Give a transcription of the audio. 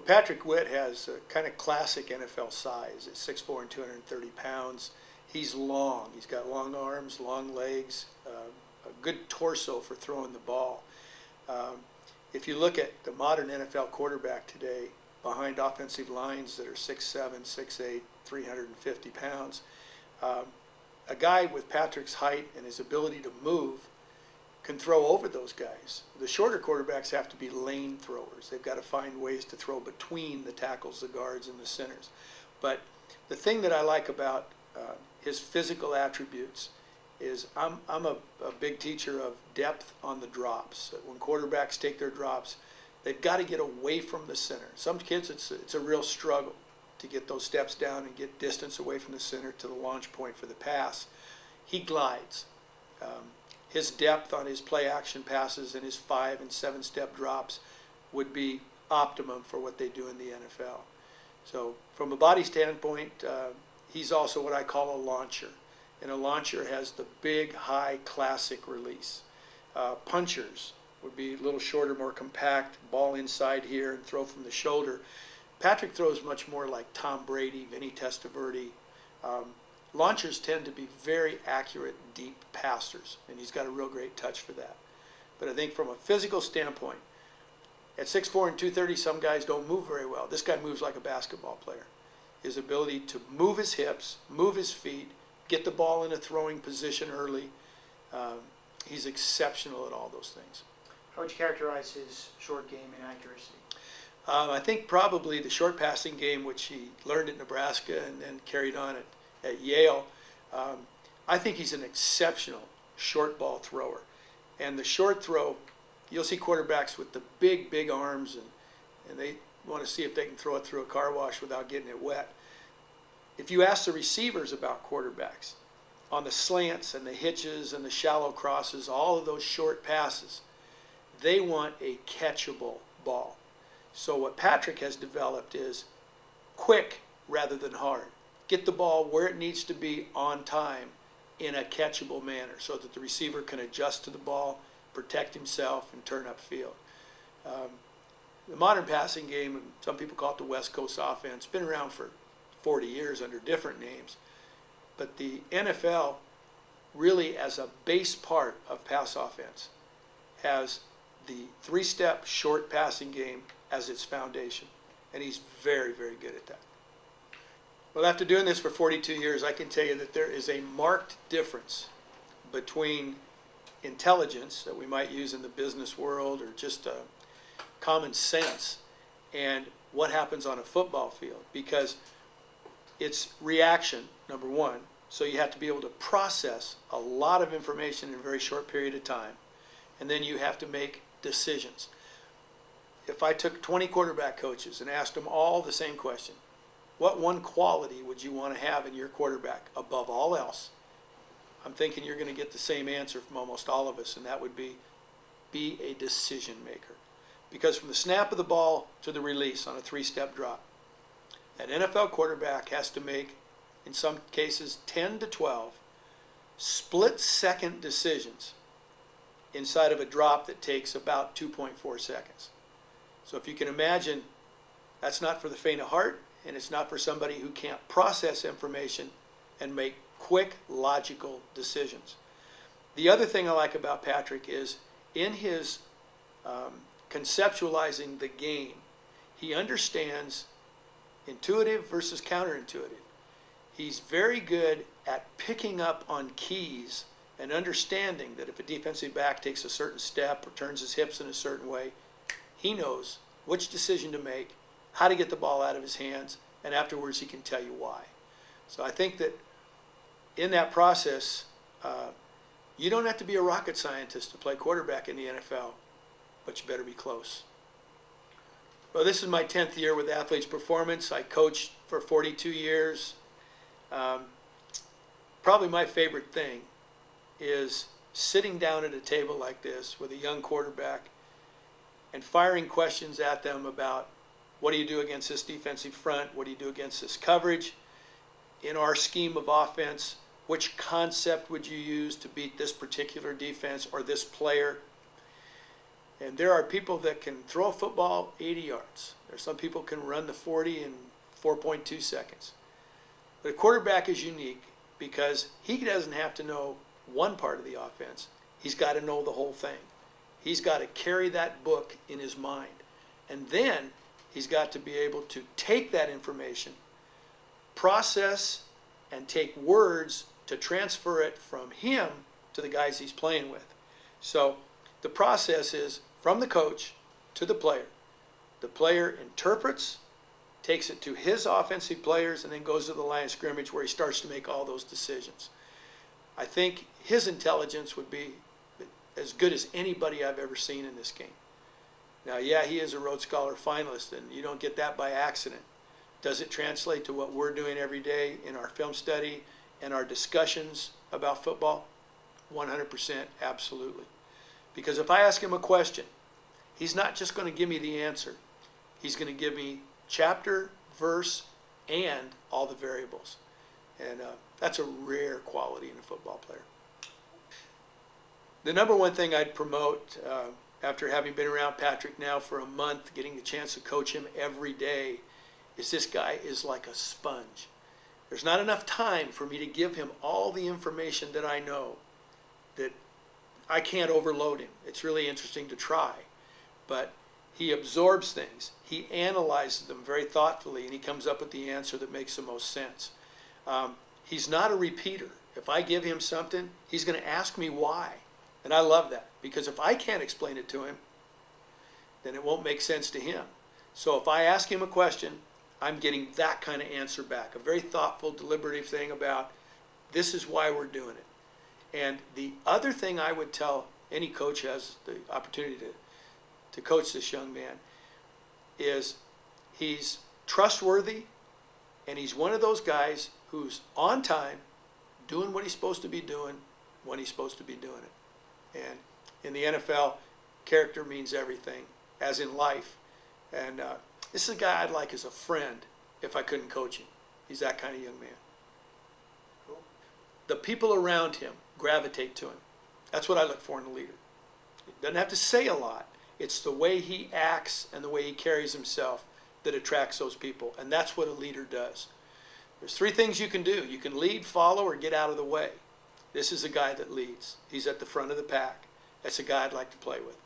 Well, Patrick Witt has a kind of classic NFL size. At 6'4" and 230 pounds. He's long. He's got long arms, long legs, a good torso for throwing the ball. If you look at the modern NFL quarterback today, behind offensive lines that are 6'7", 6'8", 350 pounds, a guy with Patrick's height and his ability to move can throw over those guys. The shorter quarterbacks have to be lane throwers. They've got to find ways to throw between the tackles, the guards, and the centers. But the thing that I like about his physical attributes is I'm a big teacher of depth on the drops. When quarterbacks take their drops, they've got to get away from the center. Some kids, it's a real struggle to get those steps down and get distance away from the center to the launch point for the pass. He glides. His depth on his play action passes and his 5- and 7-step drops would be optimum for what they do in the NFL. So from a body standpoint, he's also what I call a launcher. And a launcher has the big, high, classic release. Punchers would be a little shorter, more compact, ball inside here and throw from the shoulder. Patrick throws much more like Tom Brady, Vinny Testaverde. Launchers tend to be very accurate, deep passers, and he's got a real great touch for that. But I think from a physical standpoint, at 6'4" and 230, some guys don't move very well. This guy moves like a basketball player. His ability to move his hips, move his feet, get the ball in a throwing position early, he's exceptional at all those things. How would you characterize his short game and accuracy? I think probably the short passing game, which he learned at Nebraska and then carried on at Yale. I think he's an exceptional short ball thrower. And the short throw, you'll see quarterbacks with the big, big arms, and they want to see if they can throw it through a car wash without getting it wet. If you ask the receivers about quarterbacks, on the slants and the hitches and the shallow crosses, all of those short passes, they want a catchable ball. So what Patrick has developed is quick rather than hard. Get the ball where it needs to be on time in a catchable manner so that the receiver can adjust to the ball, protect himself, and turn upfield. The modern passing game, and some people call it the West Coast offense, been around for 40 years under different names. But the NFL, really as a base part of pass offense, has the 3-step short passing game as its foundation. And he's very, very good at that. Well, after doing this for 42 years, I can tell you that there is a marked difference between intelligence that we might use in the business world or just common sense and what happens on a football field, because it's reaction, number one. So you have to be able to process a lot of information in a very short period of time, and then you have to make decisions. If I took 20 quarterback coaches and asked them all the same question, what one quality would you want to have in your quarterback above all else? I'm thinking you're going to get the same answer from almost all of us, and that would be a decision maker. Because from the snap of the ball to the release on a 3-step drop, an NFL quarterback has to make, in some cases, 10 to 12 split-second decisions inside of a drop that takes about 2.4 seconds. So if you can imagine, that's not for the faint of heart, and it's not for somebody who can't process information and make quick, logical decisions. The other thing I like about Patrick is in his conceptualizing the game, he understands intuitive versus counterintuitive. He's very good at picking up on keys and understanding that if a defensive back takes a certain step or turns his hips in a certain way, he knows which decision to make, how to get the ball out of his hands, and afterwards he can tell you why. So I think that in that process, you don't have to be a rocket scientist to play quarterback in the NFL, but you better be close. Well, this is my 10th year with Athletes Performance. I coached for 42 years. Probably my favorite thing is sitting down at a table like this with a young quarterback and firing questions at them about what do you do against this defensive front, what do you do against this coverage, in our scheme of offense, which concept would you use to beat this particular defense or this player. And there are people that can throw a football 80 yards. There's some people can run the 40 in 4.2 seconds. But a quarterback is unique because he doesn't have to know one part of the offense. He's got to know the whole thing. He's got to carry that book in his mind. And then he's got to be able to take that information, process, and take words to transfer it from him to the guys he's playing with. So the process is from the coach to the player. The player interprets, takes it to his offensive players, and then goes to the line of scrimmage where he starts to make all those decisions. I think his intelligence would be as good as anybody I've ever seen in this game. Now, yeah, he is a Rhodes Scholar finalist, and you don't get that by accident. Does it translate to what we're doing every day in our film study and our discussions about football? 100%, absolutely. Because if I ask him a question, he's not just going to give me the answer. He's going to give me chapter, verse, and all the variables. And that's a rare quality in a football player. The number one thing I'd promote, after having been around Patrick now for a month, getting the chance to coach him every day, is this guy is like a sponge. There's not enough time for me to give him all the information that I know, that I can't overload him. It's really interesting to try, but he absorbs things. He analyzes them very thoughtfully, and he comes up with the answer that makes the most sense. He's not a repeater. If I give him something, he's going to ask me why. And I love that, because if I can't explain it to him, then it won't make sense to him. So if I ask him a question, I'm getting that kind of answer back, a very thoughtful, deliberative thing about this is why we're doing it. And the other thing I would tell any coach who has the opportunity to coach this young man is he's trustworthy, and he's one of those guys who's on time, doing what he's supposed to be doing when he's supposed to be doing it. And in the NFL, character means everything, as in life. And this is a guy I'd like as a friend if I couldn't coach him. He's that kind of young man. Cool. The people around him gravitate to him. That's what I look for in a leader. He doesn't have to say a lot. It's the way he acts and the way he carries himself that attracts those people. And that's what a leader does. There's three things you can do. You can lead, follow, or get out of the way. This is a guy that leads. He's at the front of the pack. That's a guy I'd like to play with.